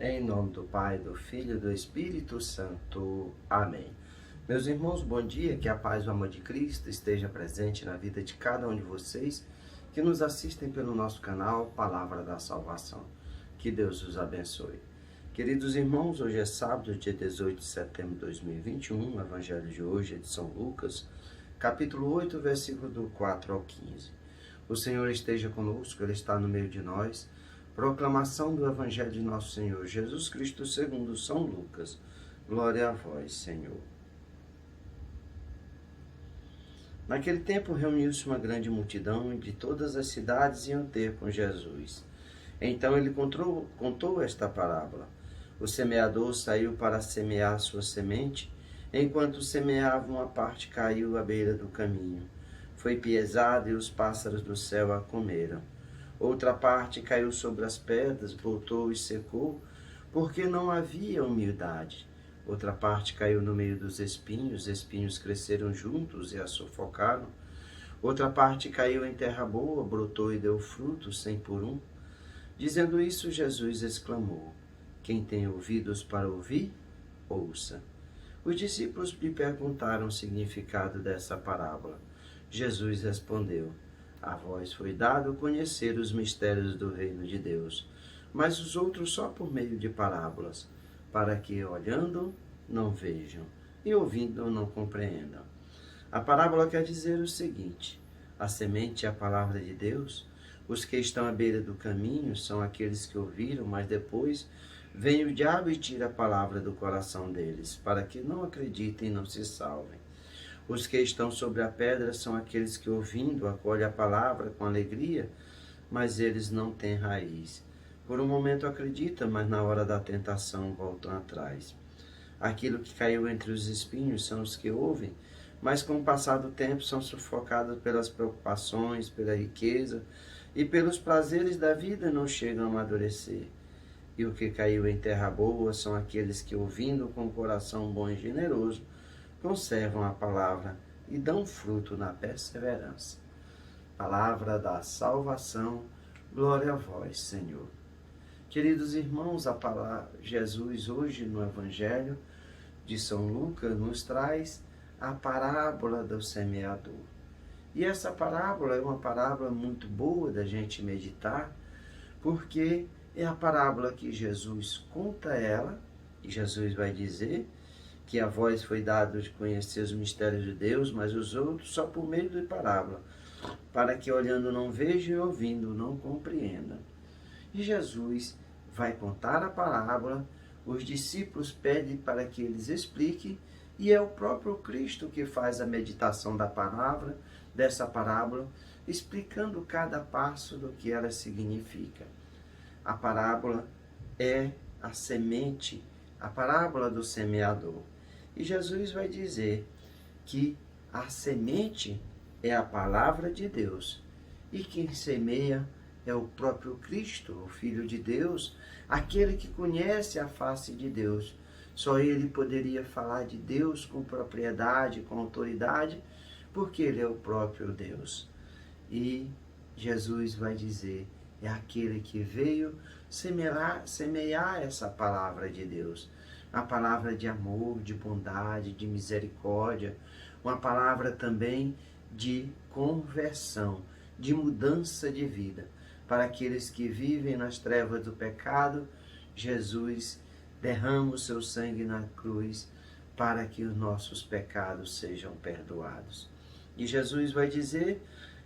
Em nome do Pai, do Filho e do Espírito Santo. Amém. Meus irmãos, bom dia, que a paz e o amor de Cristo esteja presente na vida de cada um de vocês que nos assistem pelo nosso canal Palavra da Salvação. Que Deus os abençoe. Queridos irmãos, hoje é sábado, dia 18 de setembro de 2021, o Evangelho de hoje é de São Lucas, capítulo 8, versículo do 4 ao 15. O Senhor esteja conosco, Ele está no meio de nós. Proclamação do Evangelho de nosso Senhor Jesus Cristo segundo São Lucas. Glória a vós, Senhor. Naquele tempo reuniu-se uma grande multidão e de todas as cidades iam ter com Jesus. Então ele contou esta parábola. O semeador saiu para semear sua semente. Enquanto semeava, uma parte caiu à beira do caminho. Foi pesada e os pássaros do céu a comeram. Outra parte caiu sobre as pedras, brotou e secou, porque não havia humildade. Outra parte caiu no meio dos espinhos, espinhos cresceram juntos e a sufocaram. Outra parte caiu em terra boa, brotou e deu fruto, 100 por 1. Dizendo isso, Jesus exclamou: quem tem ouvidos para ouvir, ouça. Os discípulos lhe perguntaram o significado dessa parábola. Jesus respondeu: a vós foi dado conhecer os mistérios do reino de Deus, mas os outros só por meio de parábolas, para que, olhando, não vejam, e ouvindo, não compreendam. A parábola quer dizer o seguinte: a semente é a palavra de Deus. Os que estão à beira do caminho são aqueles que ouviram, mas depois vem o diabo e tira a palavra do coração deles, para que não acreditem e não se salvem. Os que estão sobre a pedra são aqueles que, ouvindo, acolhem a palavra com alegria, mas eles não têm raiz. Por um momento acreditam, mas na hora da tentação voltam atrás. Aquilo que caiu entre os espinhos são os que ouvem, mas com o passar do tempo são sufocados pelas preocupações, pela riqueza e pelos prazeres da vida, não chegam a amadurecer. E o que caiu em terra boa são aqueles que, ouvindo com o coração bom e generoso, conservam a palavra e dão fruto na perseverança. Palavra da salvação, glória a vós, Senhor. Queridos irmãos, Jesus hoje no Evangelho de São Lucas nos traz a parábola do semeador. E essa parábola é uma parábola muito boa da gente meditar, porque é a parábola que Jesus conta ela, e Jesus vai dizer que a vós foi dado de conhecer os mistérios de Deus, mas os outros só por meio de parábola, para que olhando não vejam e ouvindo não compreendam. E Jesus vai contar a parábola, os discípulos pedem para que eles expliquem, e é o próprio Cristo que faz a meditação da palavra, dessa parábola, explicando cada passo do que ela significa. A parábola é a semente, a parábola do semeador. E Jesus vai dizer que a semente é a palavra de Deus. E quem semeia é o próprio Cristo, o Filho de Deus, aquele que conhece a face de Deus. Só ele poderia falar de Deus com propriedade, com autoridade, porque ele é o próprio Deus. E Jesus vai dizer, é aquele que veio semear essa palavra de Deus. A palavra de amor, de bondade, de misericórdia, uma palavra também de conversão, de mudança de vida. Para aqueles que vivem nas trevas do pecado, Jesus derrama o seu sangue na cruz para que os nossos pecados sejam perdoados. E Jesus vai dizer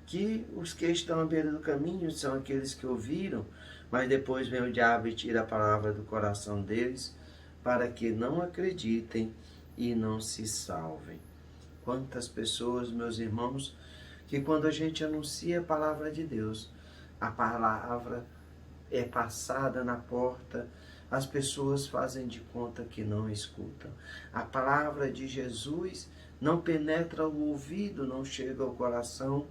que os que estão à beira do caminho são aqueles que ouviram, mas depois vem o diabo e tira a palavra do coração deles, para que não acreditem e não se salvem. Quantas pessoas, meus irmãos, que quando a gente anuncia a palavra de Deus, a palavra é passada na porta, as pessoas fazem de conta que não escutam. A palavra de Jesus não penetra o ouvido, não chega ao coração,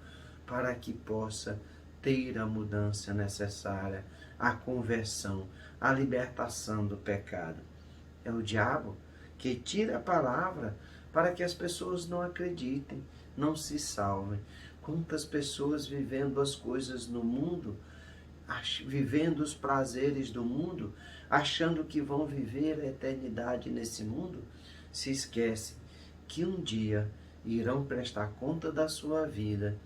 para que possa ter a mudança necessária, a conversão, a libertação do pecado. É o diabo que tira a palavra para que as pessoas não acreditem, não se salvem. Quantas pessoas vivendo as coisas no mundo vivendo os prazeres do mundo, achando que vão viver a eternidade nesse mundo, se esquecem que um dia irão prestar conta da sua vida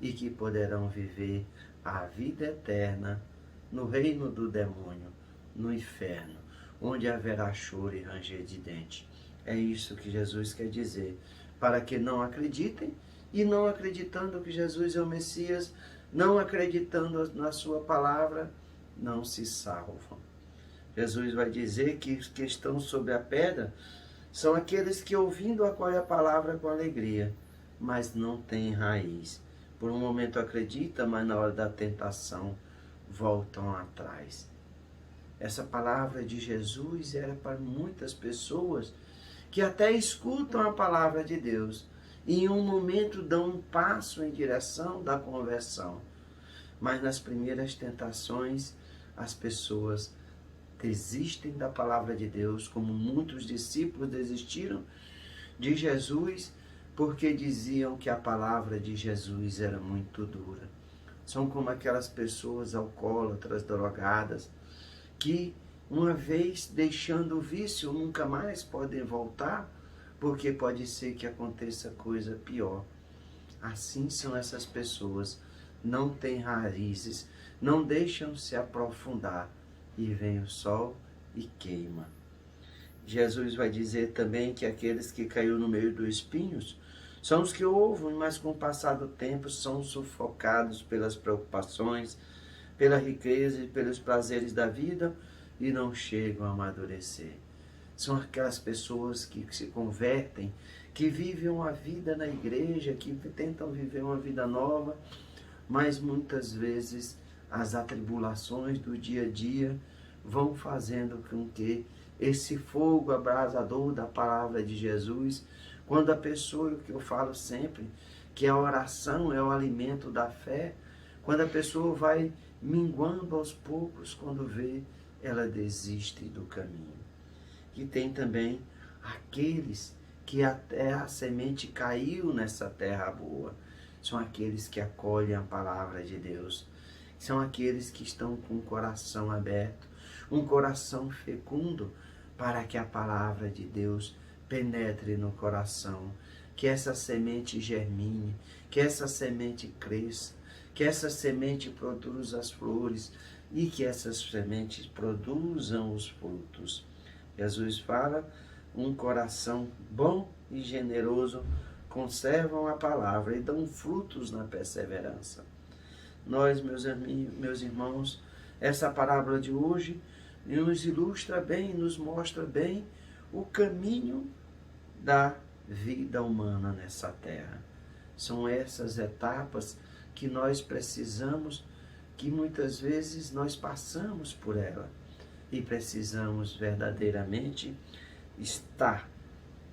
e que poderão viver a vida eterna no reino do demônio, no inferno, onde haverá choro e ranger de dente. É isso que Jesus quer dizer, para que não acreditem, e não acreditando que Jesus é o Messias, não acreditando na sua palavra, não se salvam. Jesus vai dizer que os que estão sobre a pedra são aqueles que, ouvindo, acolhem a palavra com alegria, mas não têm raiz. Por um momento acreditam, mas na hora da tentação voltam atrás. Essa palavra de Jesus era para muitas pessoas que até escutam a palavra de Deus e em um momento dão um passo em direção da conversão. Mas nas primeiras tentações, as pessoas desistem da palavra de Deus, como muitos discípulos desistiram de Jesus, porque diziam que a palavra de Jesus era muito dura. São como aquelas pessoas alcoólatras, drogadas, que uma vez deixando o vício, nunca mais podem voltar, porque pode ser que aconteça coisa pior. Assim são essas pessoas, não têm raízes, não deixam se aprofundar, e vem o sol e queima. Jesus vai dizer também que aqueles que caiu no meio dos espinhos são os que ouvem, mas com o passar do tempo são sufocados pelas preocupações, pela riqueza e pelos prazeres da vida e não chegam a amadurecer. São aquelas pessoas que se convertem, que vivem uma vida na igreja, que tentam viver uma vida nova, mas muitas vezes as atribulações do dia a dia vão fazendo com que esse fogo abrasador da palavra de Jesus, quando a pessoa, que eu falo sempre, que a oração é o alimento da fé, quando a pessoa vai minguando aos poucos, quando vê, ela desiste do caminho. E tem também aqueles que até a semente caiu nessa terra boa, são aqueles que acolhem a palavra de Deus, são aqueles que estão com o coração aberto, um coração fecundo, para que a palavra de Deus penetre no coração, que essa semente germine, que essa semente cresça, que essa semente produza as flores e que essas sementes produzam os frutos. Jesus fala, um coração bom e generoso conservam a palavra e dão frutos na perseverança. Nós, meus irmãos, essa parábola de hoje nos ilustra bem, nos mostra bem o caminho da vida humana nessa terra. São essas etapas que nós precisamos, que muitas vezes nós passamos por ela e precisamos verdadeiramente estar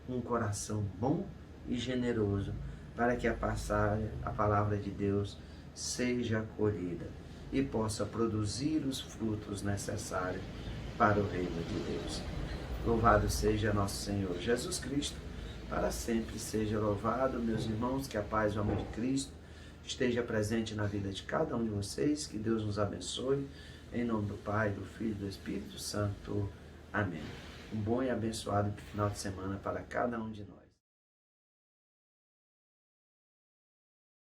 com um coração bom e generoso para que a palavra de Deus seja acolhida e possa produzir os frutos necessários para o reino de Deus. Louvado seja nosso Senhor Jesus Cristo, para sempre seja louvado. Meus irmãos, que a paz e o amor de Cristo esteja presente na vida de cada um de vocês, que Deus nos abençoe, em nome do Pai, do Filho e do Espírito Santo. Amém. Um bom e abençoado final de semana para cada um de nós.